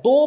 2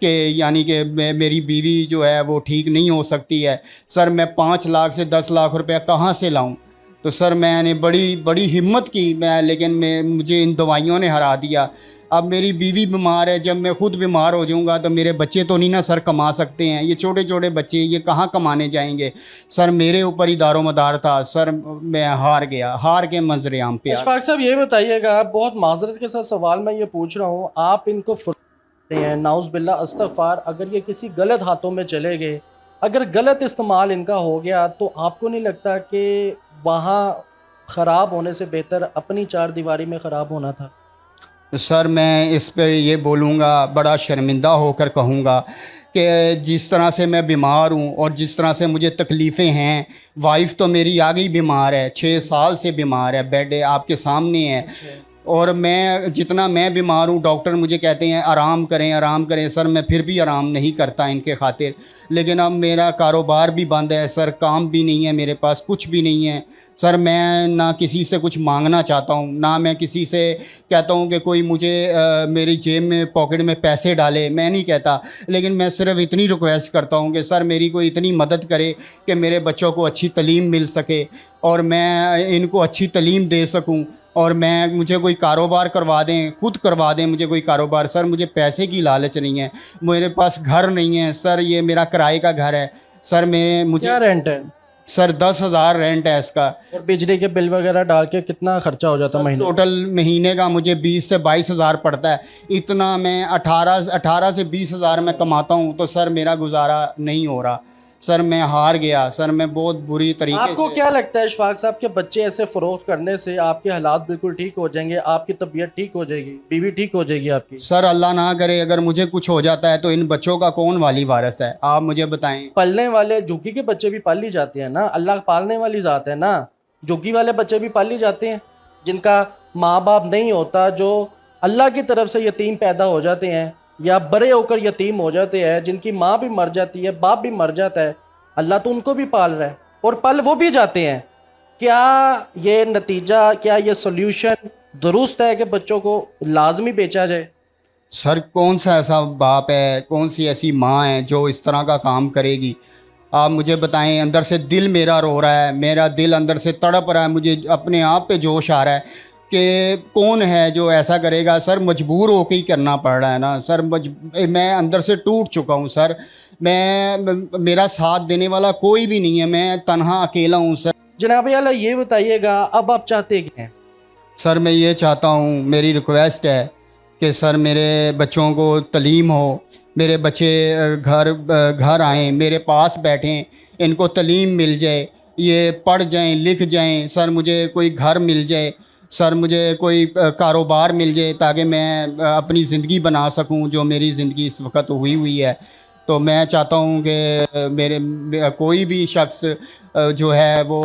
کہ یعنی کہ میری بیوی جو ہے وہ ٹھیک نہیں ہو سکتی ہے. سر میں 5 لاکھ سے 10 لاکھ روپیہ کہاں سے لاؤں؟ تو سر میں نے بڑی ہمت کی لیکن مجھے ان دوائیوں نے ہرا دیا. اب میری بیوی بیمار ہے, جب میں خود بیمار ہو جاؤں گا تو میرے بچے تو نہیں نا سر کما سکتے ہیں, یہ چھوٹے چھوٹے بچے یہ کہاں کمانے جائیں گے؟ سر میرے اوپر ہی دار و مدار تھا. سر میں ہار کے منظر عام پہ اشفاق صاحب یہ بتائیے گا, بہت معذرت کے ساتھ سوال میں یہ پوچھ رہا ہوں, آپ ان کو ہیں نعوذ باللہ استغفار, اگر یہ کسی غلط ہاتھوں میں چلے گئے, اگر غلط استعمال ان کا ہو گیا, تو آپ کو نہیں لگتا کہ وہاں خراب ہونے سے بہتر اپنی چار دیواری میں خراب ہونا تھا؟ سر میں اس پہ یہ بولوں گا, بڑا شرمندہ ہو کر کہوں گا کہ جس طرح سے میں بیمار ہوں اور جس طرح سے مجھے تکلیفیں ہیں, وائف تو میری آگے بیمار ہے, 6 سال سے بیمار ہے, بیڈ آپ کے سامنے ہے, اور میں جتنا میں بیمار ہوں ڈاکٹر مجھے کہتے ہیں آرام کریں. سر میں پھر بھی آرام نہیں کرتا ان کے خاطر. لیکن اب میرا کاروبار بھی بند ہے سر, کام بھی نہیں ہے میرے پاس, کچھ بھی نہیں ہے سر. میں نہ کسی سے کچھ مانگنا چاہتا ہوں, نہ میں کسی سے کہتا ہوں کہ کوئی مجھے میری جیب میں پاکٹ میں پیسے ڈالے, میں نہیں کہتا. لیکن میں صرف اتنی ریکویسٹ کرتا ہوں کہ سر میری کوئی اتنی مدد کرے کہ میرے بچوں کو اچھی تعلیم مل سکے اور میں ان کو اچھی تعلیم دے سکوں, اور مجھے کوئی کاروبار کروا دیں, خود کروا دیں مجھے کوئی کاروبار. سر مجھے پیسے کی لالچ نہیں ہے, میرے پاس گھر نہیں ہے سر, یہ میرا کرائے کا گھر ہے سر. مجھے کیا رینٹ ہے سر 10,000 رینٹ ہے اس کا, اور بجلی کے بل وغیرہ ڈال کے کتنا خرچہ ہو جاتا مہینے؟ ٹوٹل مہینے کا مجھے 20 سے 22,000 پڑتا ہے. اتنا میں 18 سے 20,000 میں کماتا ہوں, تو سر میرا گزارا نہیں ہو رہا. سر میں ہار گیا سر, میں بہت بری طریقے سے. آپ کو کیا لگتا ہے اشفاق صاحب کہ بچے ایسے فروخت کرنے سے آپ کے حالات بالکل ٹھیک ہو جائیں گے, آپ کی طبیعت ٹھیک ہو جائے گی, بیوی ٹھیک ہو جائے گی آپ کی؟ سر اللہ نہ کرے اگر مجھے کچھ ہو جاتا ہے تو ان بچوں کا کون والی وارث ہے, آپ مجھے بتائیں. پلنے والے جھگی کے بچے بھی پال لی جاتے ہیں نا, اللہ پالنے والی ذات ہے نا. جھگی والے بچے بھی پال لی جاتے ہیں جن کا ماں باپ نہیں ہوتا, جو اللہ کی طرف سے یتیم پیدا ہو جاتے ہیں یا بڑے ہو کر یتیم ہو جاتے ہیں, جن کی ماں بھی مر جاتی ہے, باپ بھی مر جاتا ہے. اللہ تو ان کو بھی پال رہا ہے اور پل وہ بھی جاتے ہیں. کیا یہ نتیجہ, کیا یہ سولوشن درست ہے کہ بچوں کو لازمی بیچا جائے؟ سر کون سا ایسا باپ ہے, کون سی ایسی ماں ہے جو اس طرح کا کام کرے گی؟ آپ مجھے بتائیں. اندر سے دل میرا رو رہا ہے, میرا دل اندر سے تڑپ رہا ہے, مجھے اپنے آپ پہ جوش آ رہا ہے کہ کون ہے جو ایسا کرے گا. سر مجبور ہو کے ہی کرنا پڑ رہا ہے نا سر, میں اندر سے ٹوٹ چکا ہوں سر. میرا ساتھ دینے والا کوئی بھی نہیں ہے, میں تنہا اکیلا ہوں سر. جناب اعلیٰ یہ بتائیے گا, اب آپ چاہتے کیا ہیں؟ سر میں یہ چاہتا ہوں, میری ریکویسٹ ہے کہ سر میرے بچوں کو تعلیم ہو, میرے بچے گھر آئیں, میرے پاس بیٹھیں, ان کو تعلیم مل جائے, یہ پڑھ جائیں لکھ جائیں. سر مجھے کوئی گھر مل جائے, سر مجھے کوئی کاروبار مل جائے تاکہ میں اپنی زندگی بنا سکوں جو میری زندگی اس وقت ہوئی ہے. تو میں چاہتا ہوں کہ میرے کوئی بھی شخص جو ہے وہ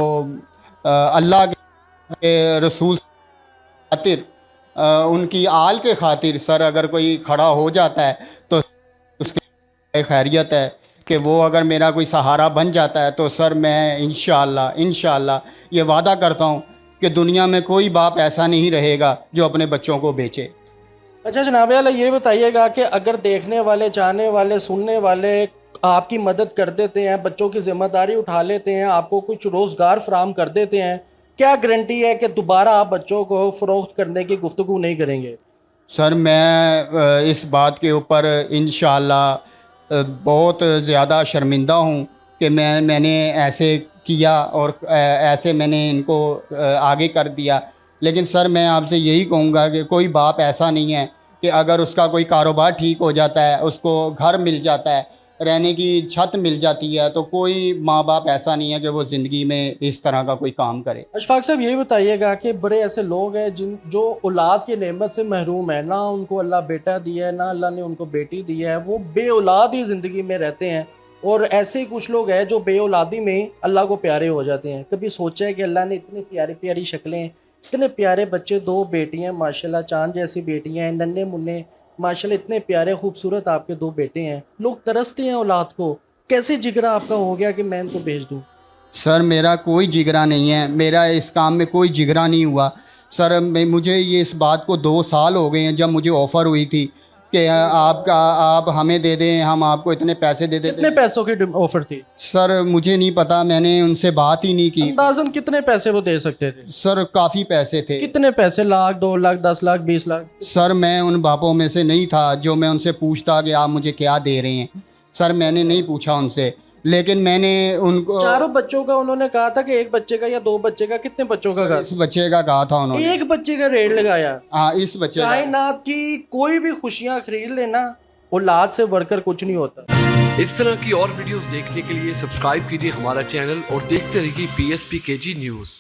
اللہ کے رسول خاطر, ان کی آل کے خاطر سر اگر کوئی کھڑا ہو جاتا ہے تو اس کی خیریت ہے کہ وہ اگر میرا کوئی سہارا بن جاتا ہے تو سر میں انشاءاللہ یہ وعدہ کرتا ہوں کہ دنیا میں کوئی باپ ایسا نہیں رہے گا جو اپنے بچوں کو بیچے. اچھا جناب اعلیٰ یہ بتائیے گا کہ اگر دیکھنے والے, چاہنے والے, سننے والے آپ کی مدد کر دیتے ہیں, بچوں کی ذمہ داری اٹھا لیتے ہیں, آپ کو کچھ روزگار فراہم کر دیتے ہیں, کیا گارنٹی ہے کہ دوبارہ آپ بچوں کو فروخت کرنے کی گفتگو نہیں کریں گے؟ سر میں اس بات کے اوپر انشاءاللہ بہت زیادہ شرمندہ ہوں کہ میں نے ایسے کیا اور ایسے میں نے ان کو آگے کر دیا. لیکن سر میں آپ سے یہی کہوں گا کہ کوئی باپ ایسا نہیں ہے کہ اگر اس کا کوئی کاروبار ٹھیک ہو جاتا ہے, اس کو گھر مل جاتا ہے, رہنے کی چھت مل جاتی ہے, تو کوئی ماں باپ ایسا نہیں ہے کہ وہ زندگی میں اس طرح کا کوئی کام کرے. اشفاق صاحب یہ بتائیے گا کہ بڑے ایسے لوگ ہیں جو اولاد کی نعمت سے محروم ہیں, نہ ان کو اللہ بیٹا دیا ہے, نہ اللہ نے ان کو بیٹی دی ہے, وہ بے اولاد ہی زندگی میں رہتے ہیں, اور ایسے ہی کچھ لوگ ہیں جو بے اولادی میں اللہ کو پیارے ہو جاتے ہیں. کبھی سوچا ہے کہ اللہ نے اتنی پیاری پیاری شکلیں, اتنے پیارے بچے, 2 بیٹیاں ماشاءاللہ چاند جیسی بیٹیاں ہیں, ننھے منھے ماشاءاللہ اتنے پیارے خوبصورت آپ کے 2 بیٹے ہیں, لوگ ترستے ہیں اولاد کو, کیسے جگرا آپ کا ہو گیا کہ میں ان کو بھیج دوں؟ سر میرا کوئی جگرا نہیں ہے, میرا اس کام میں کوئی جگرا نہیں ہوا. سر مجھے یہ اس بات کو 2 سال ہو گئے ہیں جب مجھے آفر ہوئی تھی کہ آپ ہمیں دے دیں, ہم آپ کو اتنے پیسے دے دیتے. کتنے پیسوں کی آفر تھی؟ سر مجھے نہیں پتا, میں نے ان سے بات ہی نہیں کی. اندازاً کتنے پیسے وہ دے سکتے تھے؟ سر کافی پیسے تھے. کتنے پیسے؟ لاکھ, 2 لاکھ, 10 لاکھ, 20 لاکھ؟ سر میں ان باپوں میں سے نہیں تھا جو میں ان سے پوچھتا کہ آپ مجھے کیا دے رہے ہیں. سر میں نے نہیں پوچھا ان سے, لیکن میں نے ان کو چاروں بچوں کا انہوں نے کہا تھا کہ ایک بچے کا یا 2 بچے کا, کتنے بچوں کا کہا؟ اس بچے کا کہا تھا انہوں نے. ایک بچے کا ریٹ لگایا. ہاں اس بچے کا. کائنات کی کوئی بھی خوشیاں خرید لینا, اولاد سے بڑھ کر کچھ نہیں ہوتا. اس طرح کی اور ویڈیوز دیکھنے کے لیے سبسکرائب کیجیے ہمارا چینل اور دیکھتے رہیے PSPKG نیوز.